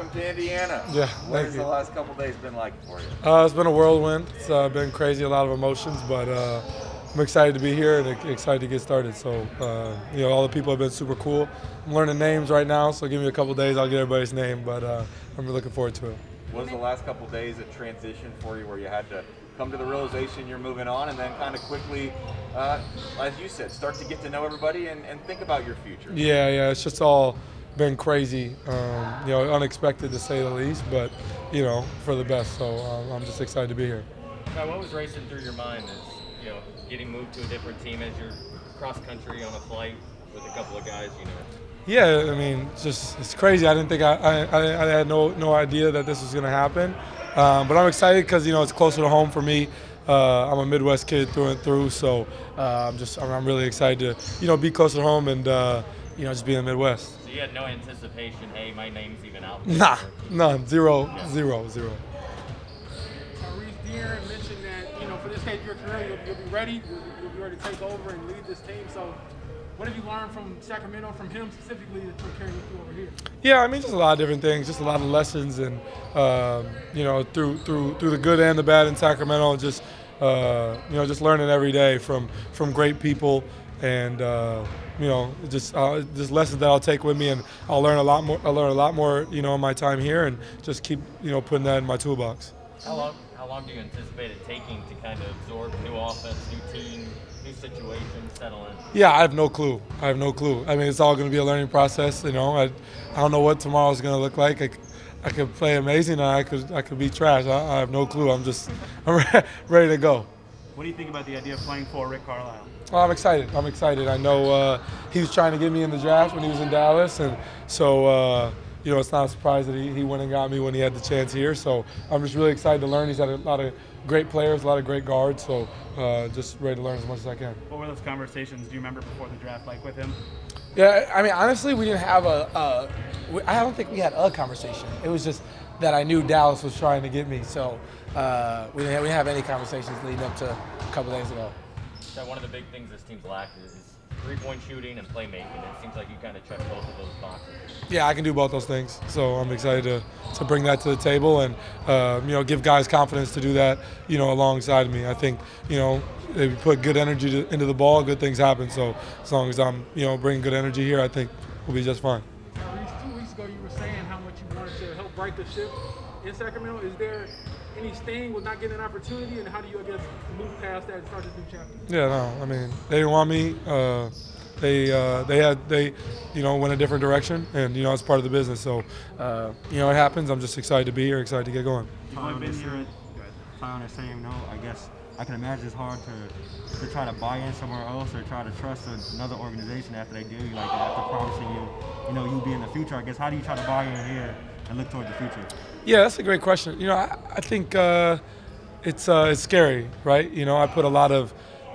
welcome to Indiana. Yeah, What thank has you. the last couple days been like for you? It's been a whirlwind. It's been crazy, a lot of emotions, but I'm excited to be here and excited to get started. So, all the people have been super cool. I'm learning names right now, so give me a couple days, I'll get everybody's name, but I'm really looking forward to it. Was the last couple days a transition for you where you had to come to the realization you're moving on and then kind of quickly, as you said, start to get to know everybody and think about your future? Yeah, it's just all been crazy, unexpected to say the least, but, for the best. So I'm just excited to be here. What was racing through your mind as getting moved to a different team as you're cross country on a flight with a couple of guys you know? Yeah, I mean, it's crazy. I didn't think I had no idea that this was going to happen, but I'm excited because it's closer to home for me. I'm a Midwest kid through and through, so I'm really excited to be closer to home and just be in the Midwest. So you had no anticipation, hey, my name's even out there? Nah, none, zero. Tyrese mentioned that for this stage of your career you'll be ready. You'll be ready to take over and lead this team. So, what have you learned from Sacramento, from him specifically, to carry you through over here? Yeah, I mean, just a lot of different things, just a lot of lessons, and through the good and the bad in Sacramento, just learning every day from great people, and just lessons that I'll take with me, and I'll learn a lot more. I'll learn a lot more, in my time here, and just keep putting that in my toolbox. How long do you anticipate it taking to kind of absorb new offense, new team, new situation, settle in? Yeah, I have no clue. I mean, it's all going to be a learning process. I don't know what tomorrow's going to look like. I could play amazing, or I could be trash. I have no clue. I'm ready to go. What do you think about the idea of playing for Rick Carlisle? Oh, I'm excited. I know he was trying to get me in the draft when he was in Dallas, and so it's not a surprise that he went and got me when he had the chance here. So I'm just really excited to learn. He's had a lot of great players, a lot of great guards, so just ready to learn as much as I can. What were those conversations, do you remember, before the draft like with him? Yeah, I mean, honestly, we didn't have I don't think we had a conversation. It was just that I knew Dallas was trying to get me, so we didn't have any conversations leading up to a couple days ago. So one of the big things this team's lacked is three-point shooting and playmaking. It seems like you kind of check both of those boxes. Yeah, I can do both those things, so I'm excited to bring that to the table and give guys confidence to do that alongside me. I think if you put good energy into the ball, good things happen. So as long as I'm bringing good energy here, I think we'll be just fine. Tyrese, 2 weeks ago you were saying how much you wanted to help right the ship in Sacramento. Is there any sting with not getting an opportunity, and how do you, move past that and start this new chapter? Yeah, no, I mean, they didn't want me. They went a different direction, and it's part of the business. So it happens. I'm just excited to be here, excited to get going. You've only been here. On the same note, I guess I can imagine it's hard to try to buy in somewhere else or try to trust another organization after they do you like that, after promising you, you'll be in the future. I guess how do you try to buy in here and look toward the future? Yeah, that's a great question. I think it's scary, right? I put a lot of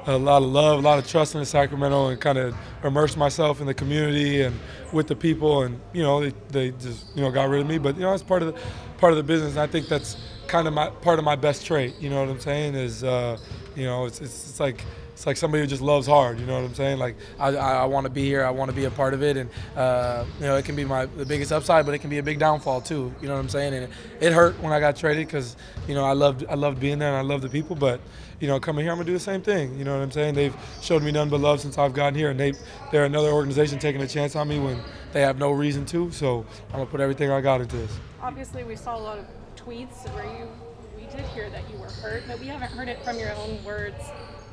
love, a lot of trust in Sacramento, and kind of immersed myself in the community and with the people, and they just got rid of me. But it's part of the business. And I think that's kind of part of my best trait. You know what I'm saying? Is it's like somebody who just loves hard. You know what I'm saying? Like I want to be here. I want to be a part of it, and it can be the biggest upside, but it can be a big downfall too. You know what I'm saying? And it hurt when I got traded because I loved being there and I love the people. But coming here, I'm gonna do the same thing. You know what I'm saying? They've showed me none but love since I've gotten here, and they're another organization taking a chance on me when they have no reason to. So I'm gonna put everything I got into this. Obviously, we saw a lot of tweets where we did hear that you were hurt, but we haven't heard it from your own words.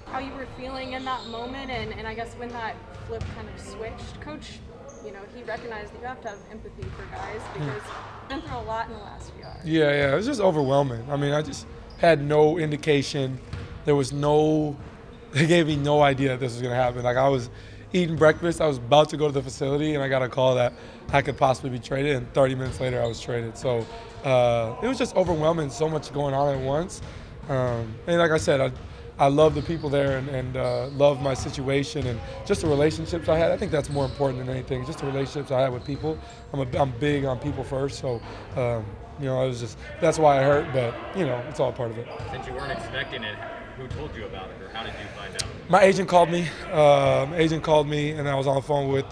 How you were feeling in that moment, and I guess when that flip kind of switched, Coach, he recognized that you have to have empathy for guys because you've been through a lot in the last few hours. Yeah, it was just overwhelming. I mean, I just had no indication. They gave me no idea that this was going to happen. Like, I was eating breakfast, I was about to go to the facility, and I got a call that I could possibly be traded, and 30 minutes later I was traded. So it was just overwhelming, so much going on at once. And like I said, I love the people there and love my situation and just the relationships I had. I think that's more important than anything, just the relationships I had with people. I'm big on people first, so it was just, that's why I hurt, but it's all part of it. Since you weren't expecting it, who told you about it, or how did you find out? My agent called me, and I was on the phone with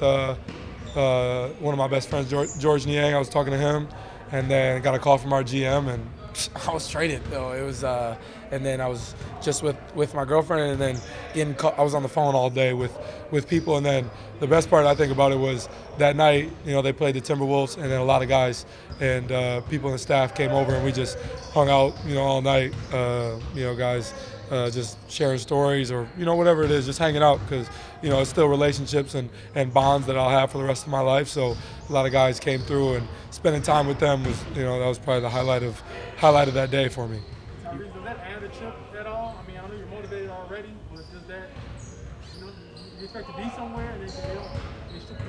one of my best friends, George Niang. I was talking to him, and then got a call from our GM, and I was traded. Though it was, and then I was just with my girlfriend, and then I was on the phone all day with people, and then the best part I think about it was that night. They played the Timberwolves, and then a lot of guys and people in the staff came over, and we just hung out, all night. Guys just sharing stories or whatever it is, just hanging out because it's still relationships and bonds that I'll have for the rest of my life. So a lot of guys came through, and spending time with them was that was probably the highlight of that day for me. Tyrese, does that add a chip at all? I mean, I know you're motivated already, but does that, you expect to be somewhere and they strip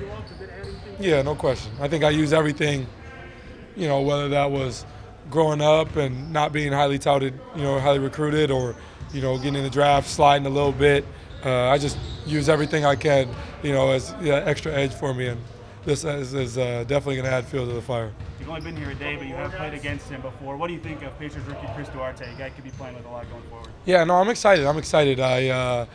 you off? Does that add anything? Yeah, no question. I think I use everything, whether that was growing up and not being highly touted, highly recruited, or getting in the draft, sliding a little bit. I just use everything I can, as extra edge for me, and this is definitely going to add fuel to the fire. You've only been here a day, but you have played against him before. What do you think of Pacers rookie Chris Duarte? A guy could be playing with a lot going forward. Yeah, no, I'm excited. I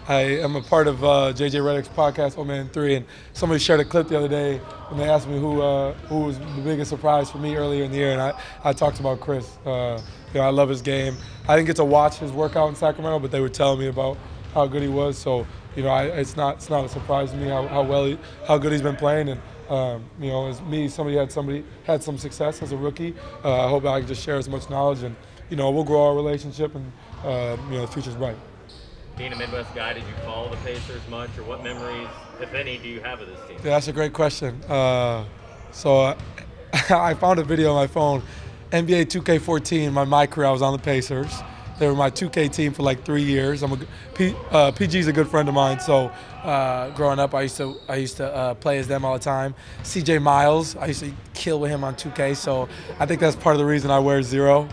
am a part of JJ Redick's podcast, Oh Man 3, and somebody shared a clip the other day when they asked me who was the biggest surprise for me earlier in the year, and I talked about Chris. I love his game. I didn't get to watch his workout in Sacramento, but they were telling me about how good he was. So it's not a surprise to me how good he's been playing. And as me, somebody had some success as a rookie. I hope I can just share as much knowledge, and we'll grow our relationship, and the future's bright. Being a Midwest guy, did you follow the Pacers much, or what memories, if any, do you have of this team? Yeah, that's a great question. So I found a video on my phone, NBA 2K14. My career, I was on the Pacers. They were my 2K team for like 3 years. PG's a good friend of mine, so growing up, I used to play as them all the time. CJ Miles, I used to kill with him on 2K, so I think that's part of the reason I wear 0.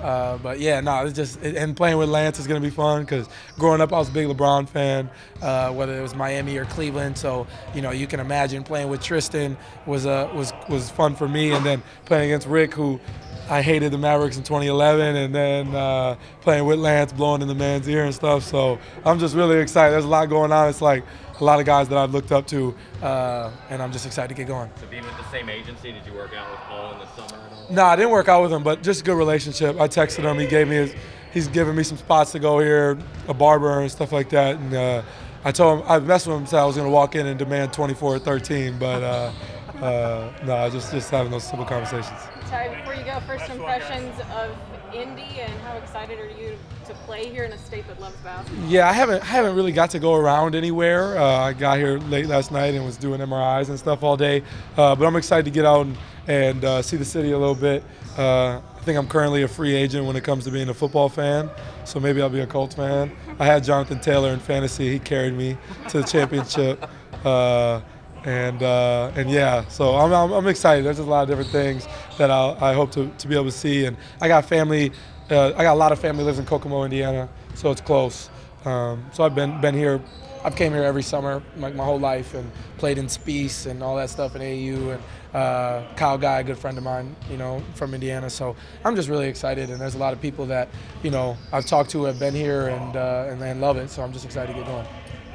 But yeah, no, it's just, and playing with Lance is going to be fun because growing up I was a big LeBron fan, whether it was Miami or Cleveland. So you can imagine playing with Tristan was fun for me, and then playing against Rick, who I hated the Mavericks in 2011, and then playing with Lance, blowing in the man's ear and stuff. So I'm just really excited. There's a lot going on. It's like a lot of guys that I've looked up to, and I'm just excited to get going. So being with the same agency, did you work out with Paul in the summer at all? No, I didn't work out with him, but just a good relationship. I texted him. He's given me some spots to go here, a barber and stuff like that. And I told him, I messed with him, said I was going to walk in and demand 24 or 13, but no, just having those simple conversations. Ty, before you go, first impressions of Indy, and how excited are you to play here in a state that loves basketball? Yeah, I haven't really got to go around anywhere. I got here late last night and was doing MRIs and stuff all day, but I'm excited to get out and see the city a little bit. I think I'm currently a free agent when it comes to being a football fan, so maybe I'll be a Colts fan. I had Jonathan Taylor in fantasy; he carried me to the championship. And yeah, so I'm excited. There's just a lot of different things that I hope to be able to see. And I got family. I got a lot of family lives in Kokomo, Indiana, so it's close. So I've been here. I've came here every summer, like my whole life, and played in Spiece and all that stuff in AAU. And Kyle Guy, a good friend of mine, from Indiana. So I'm just really excited. And there's a lot of people that I've talked to have been here and love it. So I'm just excited to get going.